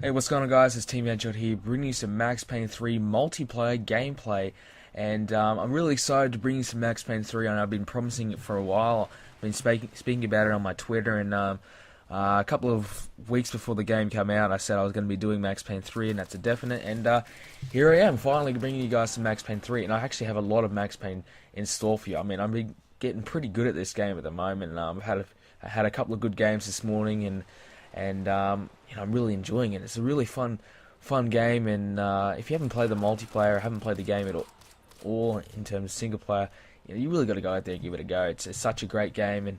Hey, what's going on, guys? It's Team Headshot here, bringing you some Max Payne 3 multiplayer gameplay. And I'm really excited to bring you some Max Payne 3, and I've been promising it for a while. I've been speaking about it on my Twitter, and a couple of weeks before the game came out, I said I was going to be doing Max Payne 3, and that's a definite. And here I am, finally bringing you guys some Max Payne 3, and I actually have a lot of Max Payne in store for you. I mean, I'm getting pretty good at this game at the moment, and I had a couple of good games this morning, and I'm really enjoying it. It's a really fun game, and if you haven't played the multiplayer, or haven't played the game at all in terms of single player, you really got to go out there and give it a go. It's such a great game, and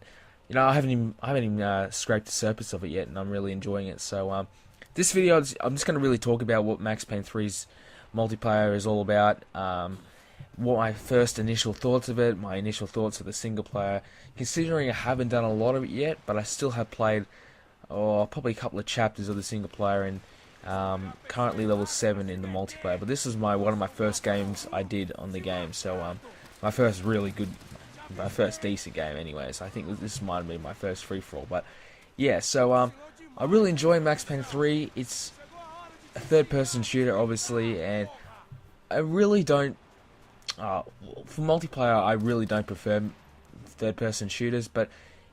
I haven't even scraped the surface of it yet, and I'm really enjoying it. So this video, I'm just going to really talk about what Max Payne 3's multiplayer is all about. What my first initial thoughts of it, my initial thoughts of the single player, considering I haven't done a lot of it yet, but I still have played probably a couple of chapters of the single player, and currently level 7 in the multiplayer. But this is one of my first games I did on the game, so my first decent game anyways. I think this might have been my first free-for-all, but yeah, so I really enjoy Max Payne 3. It's a third-person shooter, obviously, and I really don't, for multiplayer, I really don't prefer third-person shooters, but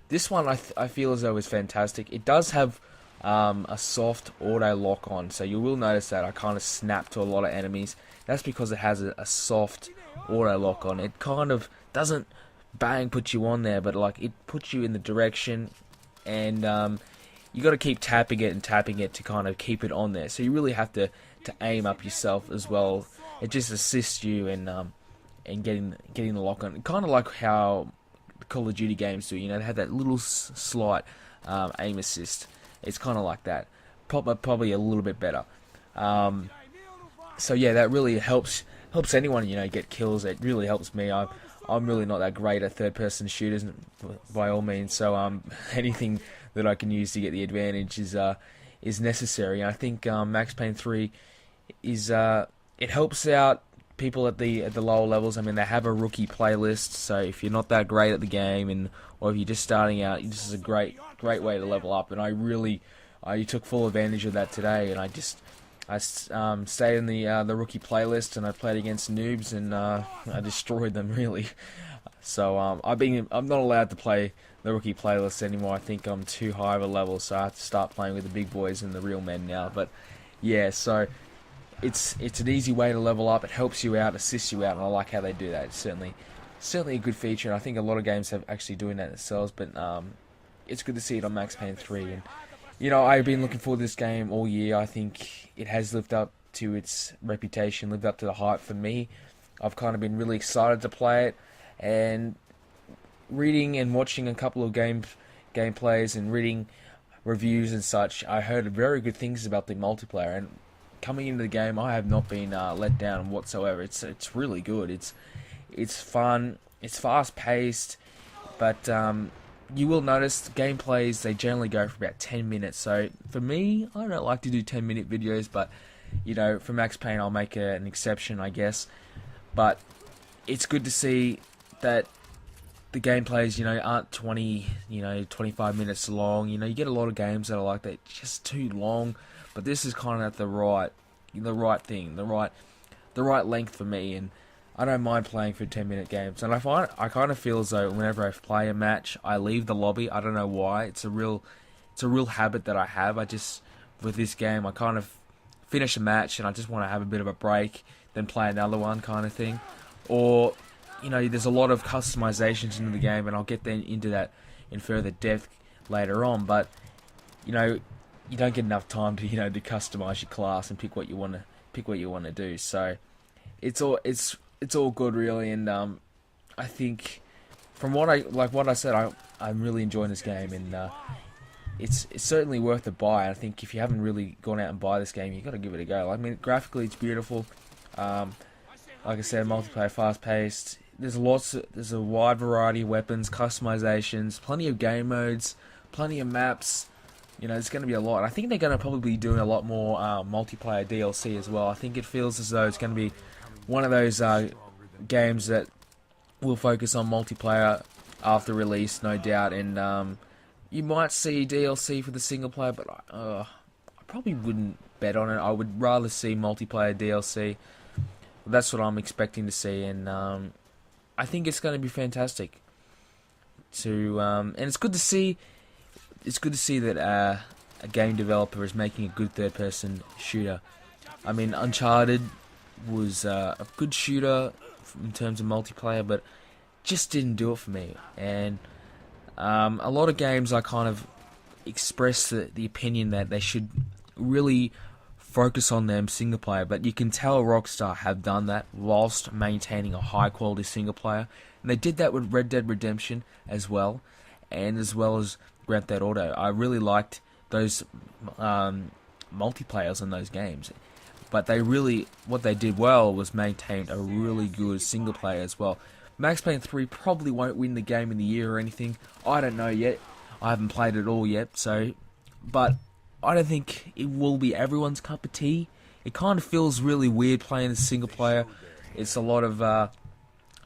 this one I feel as though is fantastic. It does have a soft auto lock on, so you will notice that I kind of snap to a lot of enemies. That's because it has a soft auto lock on. It kind of doesn't bang put you on there, but like it puts you in the direction, and you got to keep tapping it to kind of keep it on there. So you really have to aim up yourself as well. It just assists you in getting the lock on, kind of like how Call of Duty games do. They have that little slight aim assist. It's kind of like that, probably a little bit better. So yeah, that really helps anyone get kills. It really helps me. I'm really not that great at third-person shooters by all means. So anything that I can use to get the advantage is necessary. And I think Max Payne 3 is it helps out people at the lower levels. I mean, they have a rookie playlist, so if you're not that great at the game, or if you're just starting out, this is a great way to level up. And I took full advantage of that today, and I stayed in the rookie playlist, and I played against noobs, and I destroyed them really. So I'm not allowed to play the rookie playlist anymore. I think I'm too high of a level, so I have to start playing with the big boys and the real men now. But yeah, so it's an easy way to level up. It helps you out, assists you out, and I like how they do that. It's certainly a good feature, and I think a lot of games have actually doing that themselves. But it's good to see it on Max Payne 3, and I've been looking forward to this game all year. I think it has lived up to its reputation, lived up to the hype for me. I've kind of been really excited to play it, and reading and watching a couple of gameplays and reading reviews and such, I heard very good things about the multiplayer, and coming into the game, I have not been let down whatsoever. It's really good. It's fun. It's fast paced, but you will notice gameplays, they generally go for about 10 minutes. So for me, I don't like to do 10-minute videos, but for Max Payne, I'll make an exception, I guess. But it's good to see that the gameplays, aren't 25 minutes long. You get a lot of games that are like that, just too long. But this is kind of the right thing, the right length for me, and I don't mind playing for 10-minute games. And I kind of feel as though whenever I play a match, I leave the lobby. I don't know why. It's a real habit that I have. With this game, I kind of finish a match and I just want to have a bit of a break, then play another one, kind of thing. Or there's a lot of customizations into the game, and I'll get into that in further depth later on. But you don't get enough time to to customize your class and pick what you want to do. So it's all good really, and I think from what I said, I'm really enjoying this game, and it's certainly worth a buy. I think if you haven't really gone out and buy this game, you got to give it a go. I mean, graphically it's beautiful. Like I said, multiplayer, fast paced. There's a wide variety of weapons, customizations, plenty of game modes, plenty of maps. It's going to be a lot. I think they're going to probably be doing a lot more multiplayer DLC as well. I think it feels as though it's going to be one of those games that will focus on multiplayer after release, no doubt. And you might see DLC for the single player, but I probably wouldn't bet on it. I would rather see multiplayer DLC. That's what I'm expecting to see, and I think it's going to be fantastic. And it's good to see. It's good to see that a game developer is making a good third-person shooter. I mean, Uncharted was a good shooter in terms of multiplayer, but just didn't do it for me. And a lot of games I kind of express the opinion that they should really focus on them single player, but you can tell Rockstar have done that whilst maintaining a high quality single player, and they did that with Red Dead Redemption as well, and as well as Grand Theft Auto. I really liked those multiplayers in those games, but what they did well was maintain a really good single player as well. Max Payne 3 probably won't win the game of the year or anything. I don't know yet. I haven't played it all yet, but I don't think it will be everyone's cup of tea. It kind of feels really weird playing the single player. It's a lot of, I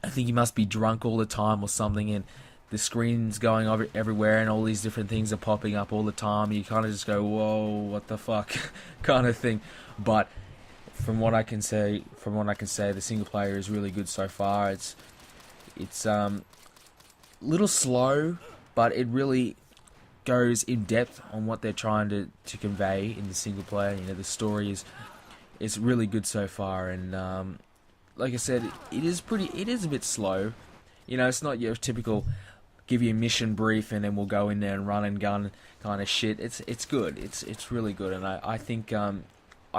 think you must be drunk all the time or something, and the screen's going over everywhere, and all these different things are popping up all the time. You kind of just go, whoa, what the fuck, kind of thing. But from what I can say, the single player is really good so far. It's little slow, but it really goes in depth on what they're trying to convey in the single player. You know, the story is really good so far, and like I said, it is a bit slow. You know, it's not your typical give you a mission brief and then we'll go in there and run and gun kind of shit. It's good. It's really good, and I think I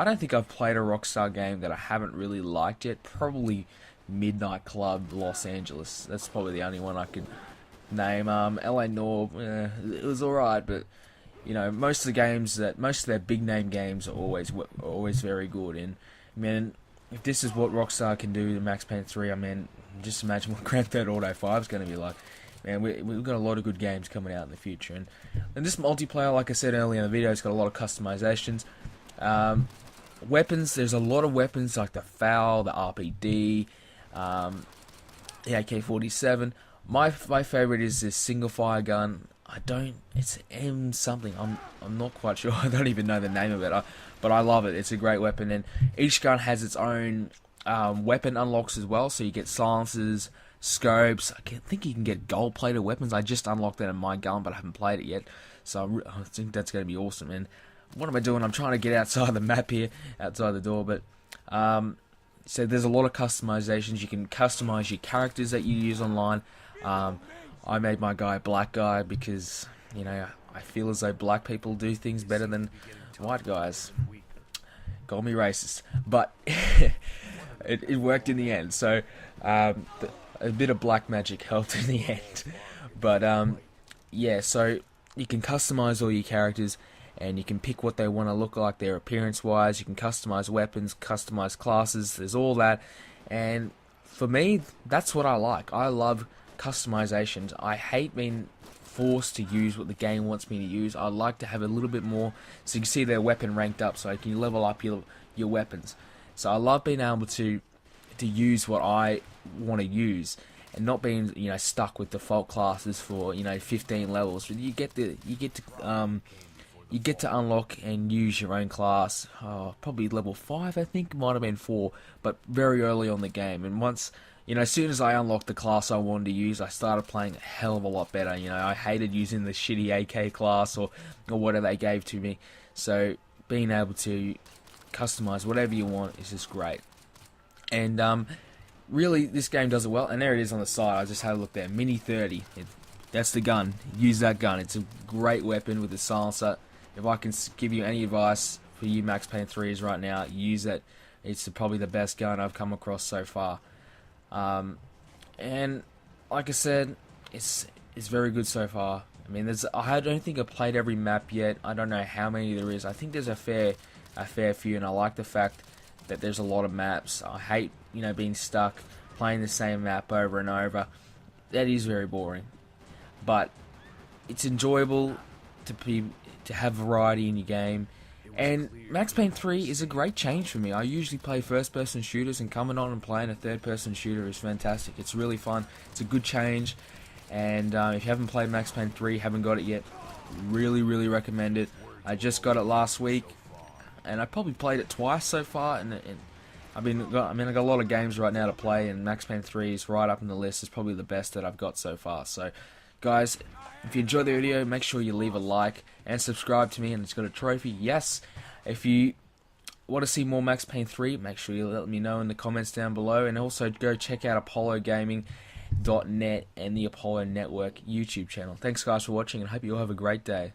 don't think I've played a Rockstar game that I haven't really liked yet. Probably Midnight Club Los Angeles. That's probably the only one I could name. LA Noire, it was alright, but you know, most of their big name games are always very good. And man, if this is what Rockstar can do to Max Payne 3, I mean, just imagine what Grand Theft Auto 5 is going to be like. Man, we've got a lot of good games coming out in the future, and this multiplayer, like I said earlier in the video, it's got a lot of customizations. Weapons, there's a lot of weapons like the FAL, the RPD, the AK-47. My favorite is this single fire gun. It's M something. I'm not quite sure. I don't even know the name of it. But I love it. It's a great weapon, and each gun has its own weapon unlocks as well. So you get silencers, scopes. I think you can get gold-plated weapons. I just unlocked that in my gun, but I haven't played it yet. So I think that's going to be awesome. And what am I doing? I'm trying to get outside the map here, outside the door. But so there's a lot of customizations. You can customize your characters that you use online. I made my guy a black guy because, you know, I feel as though black people do things better than white guys. Call me racist, but it worked in the end. So a bit of black magic helped in the end. But yeah, so you can customize all your characters, and you can pick what they want to look like, their appearance-wise. You can customize weapons, customize classes. There's all that, and for me, that's what I like. I love customizations. I hate being forced to use what the game wants me to use. I like to have a little bit more, so you can see their weapon ranked up, so you can level up your weapons. So I love being able to use what I want to use, and not being, you know, stuck with default classes for, you know, 15 levels. You get to unlock and use your own class. Probably level 5, I think, might have been 4, but very early on the game. And once, you know, as soon as I unlocked the class I wanted to use, I started playing a hell of a lot better. You know, I hated using the shitty AK class or whatever they gave to me. So being able to customize whatever you want is just great. And really, this game does it well. And there it is on the side. I just had a look there. Mini 30. That's the gun. Use that gun. It's a great weapon with a silencer. If I can give you any advice for you Max Payne 3s right now, use that. It's probably the best gun I've come across so far. And like I said, it's very good so far. I mean, I don't think I've played every map yet. I don't know how many there is. I think there's a fair few, and I like the fact that there's a lot of maps. I hate, you know, being stuck playing the same map over and over. That is very boring. But it's enjoyable to have variety in your game. And Max Payne 3 is a great change for me. I usually play first-person shooters, and coming on and playing a third-person shooter is fantastic. It's really fun. It's a good change. And if you haven't played Max Payne 3, haven't got it yet, really, really recommend it. I just got it last week. and I probably played it twice so far, and I got a lot of games right now to play, and Max Payne 3 is right up in the list. It's probably the best that I've got so far. So, guys, if you enjoyed the video, make sure you leave a like and subscribe to me, and it's got a trophy. Yes, if you want to see more Max Payne 3, make sure you let me know in the comments down below, and also go check out ApolloGaming.net and the Apollo Network YouTube channel. Thanks guys for watching, and hope you all have a great day.